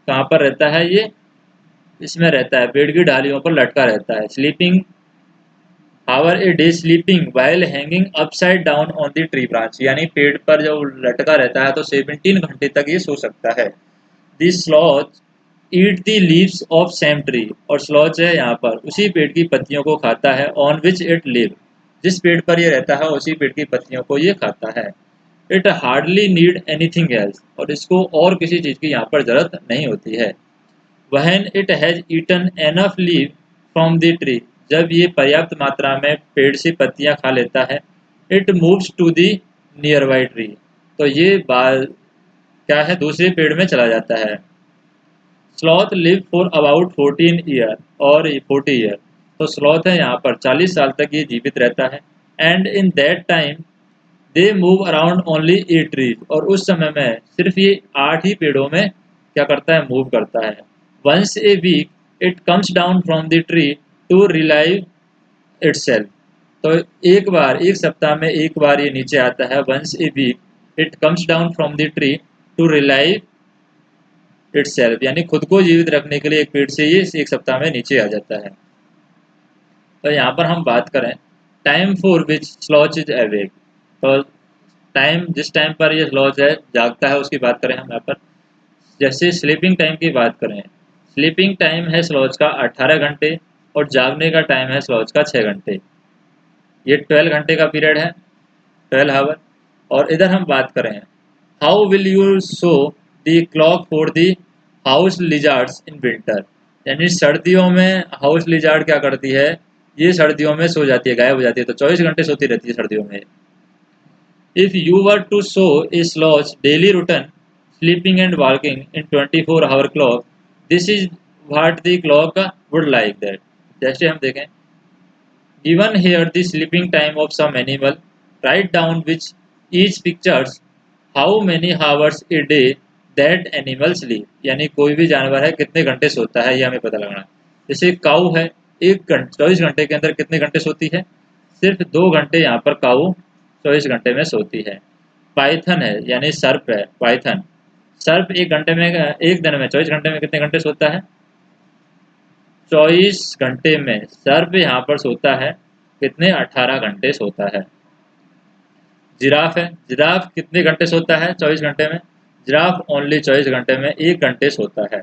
कहाँ पर रहता है, ये इसमें रहता है, पेड़ की डालियों पर लटका रहता है। Sleeping hour a day sleeping while hanging upside down on the tree branch, यानी पेड़ पर जब लटका रहता है तो 17 घंटे तक ये सो सकता है। This sloth eat the leaves of same tree, और स्लॉथ है यहाँ पर उसी पेड़ की पत्तियों को खाता है। ऑन विच इट लिव, जिस पेड़ पर ये रहता है उसी पेड़ की पत्तियों को ये खाता है। It hardly need anything else, और इसको और किसी चीज़ की यहाँ पर ज़रूरत नहीं होती है। When it has eaten enough leave from the tree, जब ये पर्याप्त मात्रा में पेड़ से पत्तियाँ खा लेता है, it moves to the nearby tree, तो ये बाल क्या है, दूसरे पेड़ में चला जाता है। Sloth live for about 14 year और 40 ईयर, तो स्लॉथ है यहाँ पर 40 साल तक ये जीवित रहता है। And in that time they move around only 8 trees, और उस समय में सिर्फ ये 8 ही पेड़ों में क्या करता है, मूव करता है। Once a week it comes down from the tree to relieve itself, तो एक बार, एक सप्ताह में एक बार ये नीचे आता है। Once a week it comes down from the tree to relieve itself, यानी खुद को जीवित रखने के लिए एक पेड़ से ये 1 सप्ताह में नीचे आ जाता है। तो यहाँ पर हम बात करें time for which sloth is awake, तो टाइम जिस टाइम पर ये स्लॉच है जागता है उसकी बात करें हम यहाँ पर। जैसे स्लीपिंग टाइम की बात करें, स्लीपिंग टाइम है स्लॉच का 18 घंटे और जागने का टाइम है स्लॉच का 6 घंटे। ये 12 घंटे का पीरियड है, 12 आवर। और इधर हम बात करें how will you show the clock for the house lizards in winter, यानी सर्दियों में हाउस लिजार्ड क्या करती है, ये सर्दियों में सो जाती है, गायब हो जाती है, तो 24 घंटे सोती रहती है सर्दियों में। If you were to show a sloth daily routine sleeping and walking in 24 hour clock, this is what the clock would like that. जैसे हम देखें, given here the sleeping time of some animal, write down which each pictures how many hours a day that animal sleep, यानी कोई भी जानवर है कितने घंटे सोता है ये हमें पता लगाना है। जैसे काऊ है, 24 घंटे के अंदर कितने घंटे सोती है, सिर्फ 2 घंटे यहाँ पर काऊ 24 घंटे में सोती है। पाइथन है यानी सर्प है, पाइथन सर्प 1 घंटे में, 1 दिन में 24 घंटे में कितने घंटे सोता है, 24 घंटे में। सर्प यहाँ पर सोता है कितने, 18 घंटे सोता है। जिराफ है, जिराफ कितने घंटे सोता है 24 घंटे में, जिराफ ओनली 24 घंटे में 1 घंटे सोता है।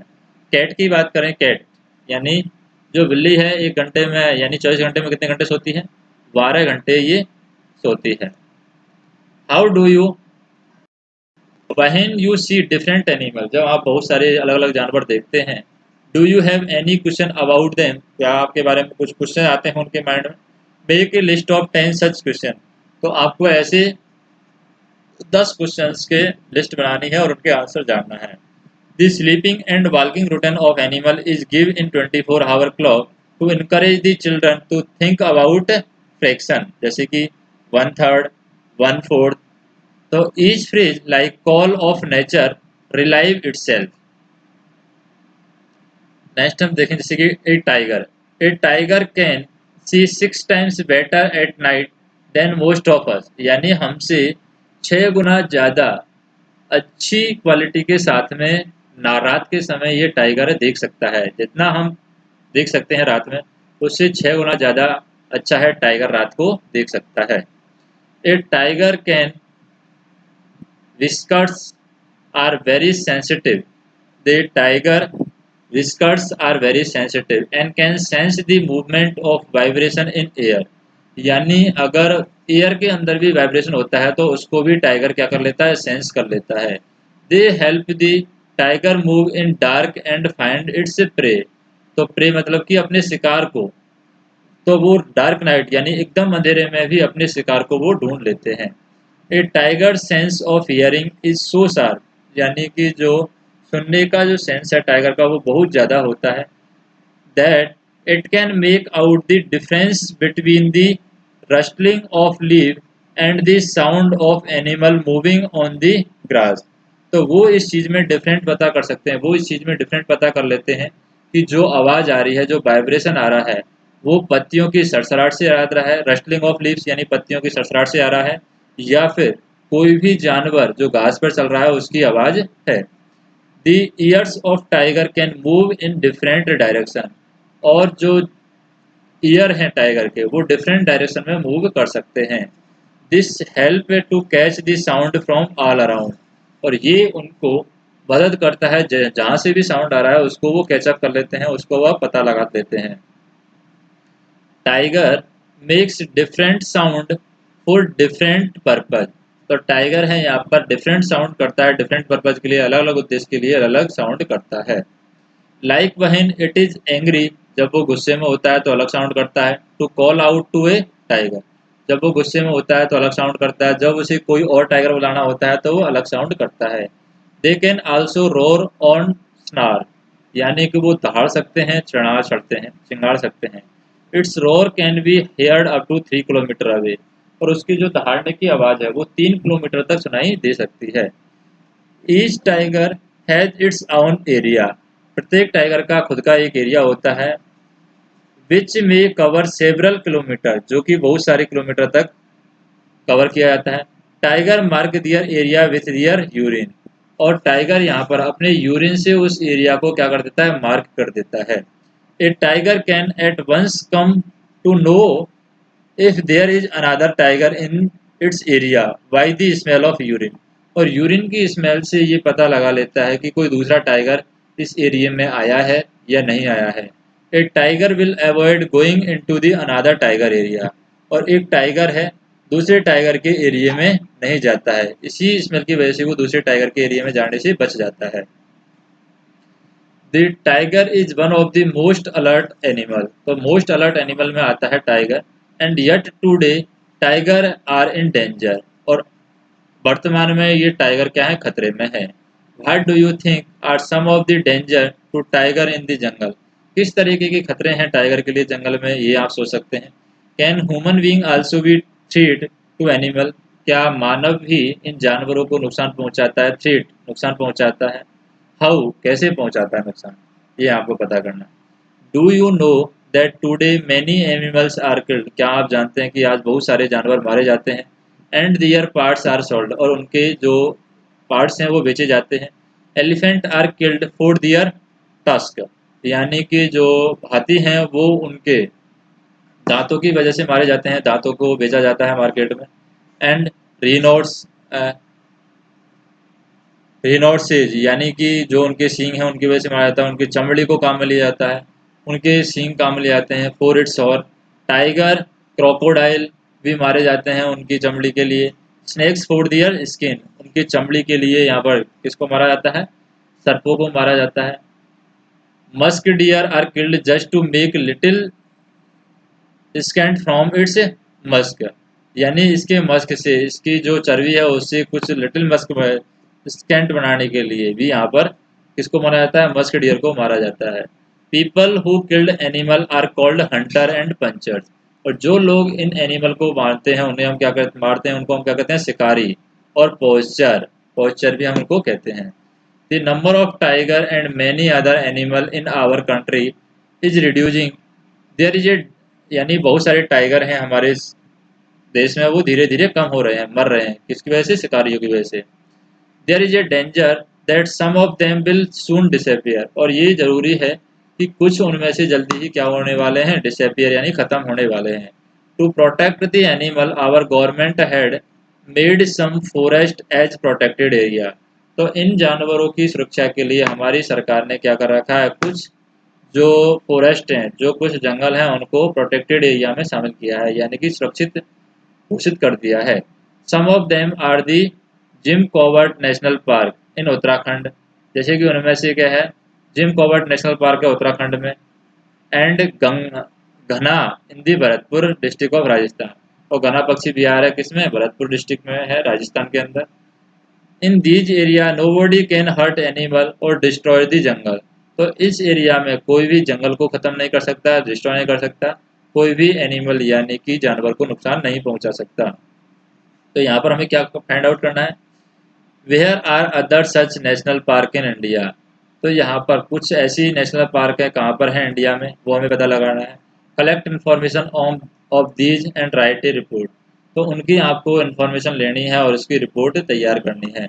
कैट की बात करें, कैट यानी जो बिल्ली है 1 घंटे में यानी 24 घंटे में कितने घंटे सोती है, 12 घंटे ये सोती है। How do you when you see different animal, जब आप बहुत सारे अलग अलग जानवर देखते हैं, do you have any question about them, क्या आपके बारे में कुछ क्वेश्चन आते हैं उनके माइंड में। Make a list of 10 such question, तो आपको ऐसे 10 क्वेश्चंस के लिस्ट बनानी है और उनके आंसर जानना है। The sleeping and walking routine of animal is give in 24 hour clock to encourage the children to think about fraction, जैसे कि 1/3, 1/4। तो each phrase like call of nature relieve itself. Next हम देखें जैसे कि a tiger can see 6 times better at night than most of us, यानी हमसे 6 गुना ज़्यादा अच्छी क्वालिटी के साथ में ना रात के समय ये टाइगर देख सकता है, जितना हम देख सकते हैं रात में उससे 6 गुना ज़्यादा अच्छा है टाइगर रात को देख सकता है। A tiger can whiskers are very sensitive. The tiger whiskers are very sensitive and can sense the movement of vibration in air. यानी अगर एयर के अंदर भी वाइब्रेशन होता है तो उसको भी टाइगर क्या कर लेता है, सेंस कर लेता है। They help the tiger move in dark and find its prey, तो प्रे मतलब कि अपने शिकार को, तो वो डार्क नाइट यानी एकदम अंधेरे में भी अपने शिकार को वो ढूंढ लेते हैं। A tiger sense of hearing is so sharp, यानी कि जो सुनने का जो सेंस है टाइगर का वो बहुत ज़्यादा होता है, that it can make out the difference between the rustling of leave and the sound of animal moving on the grass. तो वो इस चीज़ में डिफरेंट पता कर सकते हैं, वो इस चीज़ में डिफरेंट पता कर लेते हैं कि जो आवाज़ आ रही है, जो वाइब्रेशन आ रहा है, वो पत्तियों की सरसराहट से आ रहा है, रस्टलिंग ऑफ लीव्स यानी पत्तियों की सरसराहट से आ रहा है, या फिर कोई भी जानवर जो घास पर चल रहा है उसकी आवाज़ है। The years of tiger can move in different direction, और जो ईयर हैं टाइगर के वो डिफरेंट डायरेक्शन में मूव कर सकते हैं। This help to catch the sound from all around, और ये उनको मदद करता है जहाँ से भी साउंड आ रहा है उसको वो कैचअप कर लेते हैं, उसको वह पता लगा देते हैं। Tiger makes different sound for different purpose, तो टाइगर है यहाँ पर डिफरेंट साउंड करता है, डिफरेंट पर्पज के लिए, अलग अलग उद्देश्य के लिए अलग अलग साउंड करता है। Like when it is angry, जब वो गुस्से में होता है तो अलग साउंड करता है। To call out to a tiger, जब वो गुस्से में होता है तो अलग साउंड करता है, जब उसे कोई और टाइगर बुलाना होता है तो वो अलग साउंड करता है। They can also roar on snarl, यानी कि वो दहाड़ सकते हैं, चिंगाड़ सकते हैं, चिंगाड़ सकते हैं। Its roar can be heard up to 3 kilometre away, और उसकी जो दहाड़ने की आवाज़ है वो 3 किलोमीटर तक सुनाई दे सकती है। Each tiger has its own area, प्रत्येक टाइगर का खुद का एक एरिया होता है। विच में कवर सेवरल किलोमीटर, जो कि बहुत सारे किलोमीटर तक कवर किया जाता है। Tiger mark their area with their urine, और टाइगर यहाँ पर अपने यूरिन से उस एरिया को क्या कर देता है, मार्क कर देता है। A tiger can at once come to know if there is another tiger in its area by the smell of urine. और यूरिन की स्मेल से ये पता लगा लेता है कि कोई दूसरा टाइगर इस एरिया में आया है या नहीं आया है। A tiger will avoid going into the another tiger area. और एक टाइगर है दूसरे टाइगर के एरिया में नहीं जाता है, इसी स्मेल की वजह से वो दूसरे टाइगर के एरिया में जाने से बच जाता है। The tiger is one of the most alert animal. तो मोस्ट अलर्ट एनिमल में आता है tiger. And yet today tiger are in danger. और वर्तमान में ये टाइगर क्या है, खतरे में है। What do you think are some of the danger to tiger in the jungle. किस तरीके के खतरे हैं टाइगर के लिए जंगल में, ये आप सोच सकते हैं। Can human being also be threat to animal. क्या मानव भी इन जानवरों को नुकसान पहुंचाता है, थ्रेट नुकसान पहुंचाता है। हाउ कैसे पहुंचाता है नुकसान, ये आपको पता करना है। Do you know that today many animals are killed. क्या आप जानते हैं कि आज बहुत सारे जानवर मारे जाते हैं। And their parts are sold. और उनके जो पार्ट्स हैं वो बेचे जाते हैं। Elephant are killed for their tusk. यानी कि जो हाथी हैं वो उनके दांतों की वजह से मारे जाते हैं, दांतों को बेचा जाता है मार्केट में। एंड रिनोट्स रिनोसेज यानी कि जो उनके सींग हैं उनकी वजह से मारा जाता है, उनकी चमड़ी को काम में लिया जाता है, उनके सींग काम में लिए जाते हैं फॉर इट्स और। टाइगर क्रोकोडाइल भी मारे जाते हैं उनकी चमड़ी के लिए। Snakes for their skin. उनकी चमड़ी के लिए यहाँ पर किसको मारा जाता है, सर्पों को मारा जाता है। Musk deer are killed just to make little scent from its musk. यानी इसके मस्क से, इसकी जो चर्बी है उससे कुछ लिटिल मस्क स्कैंट बनाने के लिए भी यहाँ पर किसको मारा जाता है, मस्क डियर को मारा जाता है। People who killed animal are called hunter and poachers. और जो लोग इन एनिमल को मारते हैं उन्हें हम क्या कहते मारते हैं उनको हम क्या कहते हैं, शिकारी। और पोस्चर, पोस्चर भी हम उनको कहते हैं। The number of tiger and many other animal in our country is reducing. There is a यानी बहुत सारे टाइगर हैं हमारे इस देश में, वो धीरे धीरे कम हो रहे हैं, मर रहे हैं, किसकी वजह से, शिकारियों की वजह से। There is a danger that some of them will soon disappear. और ये जरूरी है कि कुछ उनमें से जल्दी ही क्या होने वाले हैं, डिसअपियर यानी खत्म होने वाले हैं। To protect the animal our government had made some forest as protected area. तो इन जानवरों की सुरक्षा के लिए हमारी सरकार ने क्या कर रखा है, कुछ जो फॉरेस्ट हैं, जो कुछ जंगल हैं उनको प्रोटेक्टेड एरिया में शामिल किया है, यानी कि सुरक्षित घोषित कर दिया है। Some of them are the Jim Corbett National park in Uttarakhand. जैसे कि उनमें से क्या है, जिम कॉवर्ट नेशनल पार्क है उत्तराखंड में। एंड घना इन दी भरतपुर डिस्ट्रिक्ट ऑफ राजस्थान। और घना पक्षी विहार है किसमें, भरतपुर डिस्ट्रिक्ट में है, राजस्थान के अंदर। In these area nobody can hurt animal or destroy the jungle. तो इस एरिया में कोई भी जंगल को खत्म नहीं कर सकता, डिस्ट्रॉय नहीं कर सकता, कोई भी एनिमल यानी कि जानवर को नुकसान नहीं पहुंचा सकता। तो यहाँ पर हमें क्या फाइंड आउट करना है, where are other such national park in India. तो यहाँ पर कुछ ऐसी नेशनल पार्क है कहाँ पर है इंडिया में, वो हमें पता लगाना है। Collect information on off these and right A report. तो उनकी आपको इन्फॉर्मेशन लेनी है और उसकी रिपोर्ट तैयार करनी है।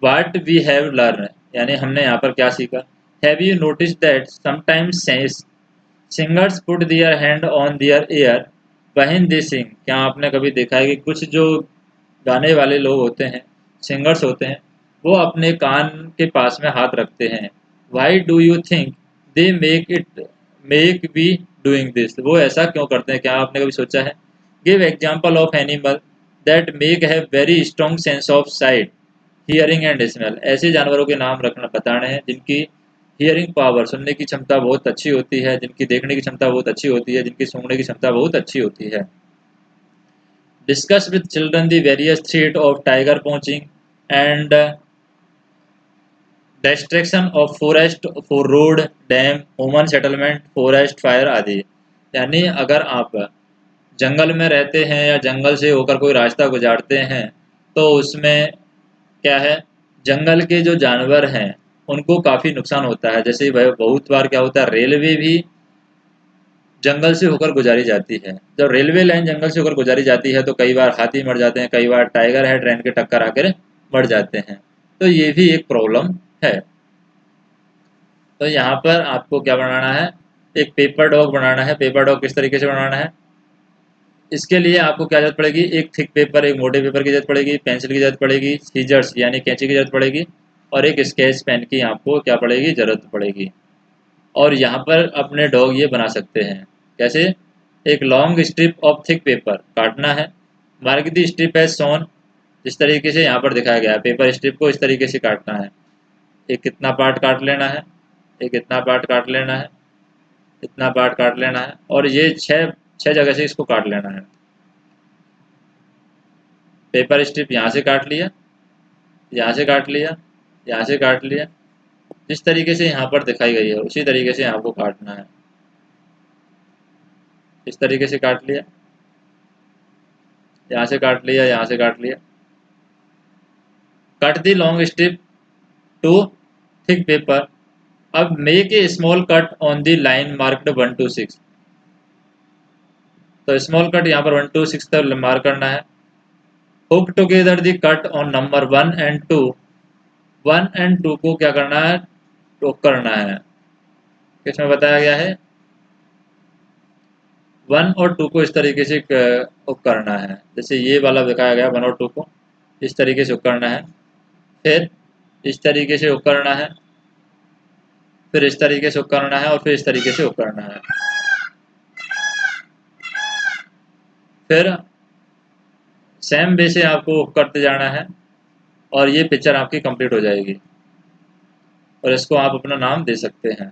वाट वी हैव लर्न यानी हमने यहाँ पर क्या सीखा। Have you notice that sometimes singers put their hand on their ear when they sing. क्या आपने कभी देखा है कि कुछ जो गाने वाले लोग होते हैं, सिंगर्स होते हैं, वो अपने कान के पास में हाथ रखते हैं। Y do you think they make be doing this. वो ऐसा क्यों करते हैं, क्या आपने कभी सोचा है। Give example of animal that make have very strong sense of site hearing and smell. ऐसे जानवरों के नाम रखना बताने हैं जिनकी हियरिंग पावर, सुनने की क्षमता बहुत अच्छी होती है, जिनकी देखने की क्षमता बहुत अच्छी होती है, जिनकी सूंघने की क्षमता बहुत अच्छी होती है। Discuss with children the various threat of tiger poaching and destruction of forest for road dam human settlement forest fire आदि। यानी अगर आप जंगल में रहते हैं या जंगल से होकर कोई रास्ता गुजारते हैं तो उसमें क्या है, जंगल के जो जानवर हैं उनको काफ़ी नुकसान होता है। जैसे बहुत बार क्या होता है, रेलवे भी जंगल से होकर गुजारी जाती है। जब रेलवे लाइन जंगल से होकर गुजारी जाती है तो कई बार हाथी मर जाते हैं, कई बार टाइगर है ट्रेन के टक्कर आकर मर जाते हैं। तो ये भी एक प्रॉब्लम है। तो यहाँ पर आपको क्या बनाना है, एक पेपर डॉग बनाना है। पेपर डॉग किस तरीके से बनाना है, इसके लिए आपको क्या जरूरत पड़ेगी, एक थिक पेपर, एक मोटे पेपर की जरूरत पड़ेगी, पेंसिल की जरूरत पड़ेगी, सीजर्स यानी कैंची की जरूरत पड़ेगी, और एक स्केच पेन की आपको क्या पड़ेगी, जरूरत पड़ेगी। और यहाँ पर अपने डॉग ये बना सकते हैं कैसे, एक long strip of thick paper काटना है, mark the strip as shown, जिस तरीके से यहाँ पर दिखाया गया है पेपर स्ट्रिप को इस तरीके से काटना है। एक कितना पार्ट काट लेना है, एक इतना पार्ट काट लेना है, इतना पार्ट काट लेना है, और ये छः छः जगह से इसको काट लेना है। पेपर स्ट्रिप यहाँ से काट लिया, यहाँ से काट लिया, यहाँ से काट लिया, जिस तरीके से यहाँ पर दिखाई गई है उसी तरीके से आपको काटना है। इस तरीके से काट लिया, यहाँ से काट लिया, यहाँ से काट लिया। Cut the long strip to thick paper. अब make a small cut on the line marked 1 to 6। तो स्मॉल कट यहाँ पर 1 to 6 तक मार्क करना है। Hook together the cut on number 1 and 2। 1 and 2 को क्या करना है, टोक करना है। किसमें बताया गया है, 1 और 2 को इस तरीके से हुक करना है, जैसे ये वाला दिखाया गया 1 और 2 को इस तरीके से हुक करना है, फिर इस तरीके से हुक करना है, फिर इस तरीके से हुक करना है, और फिर इस तरीके से हुक करना है। फिर सेम वे से आपको हुक करते जाना है, और ये पिक्चर आपकी कंप्लीट हो जाएगी, और इसको आप अपना नाम दे सकते हैं।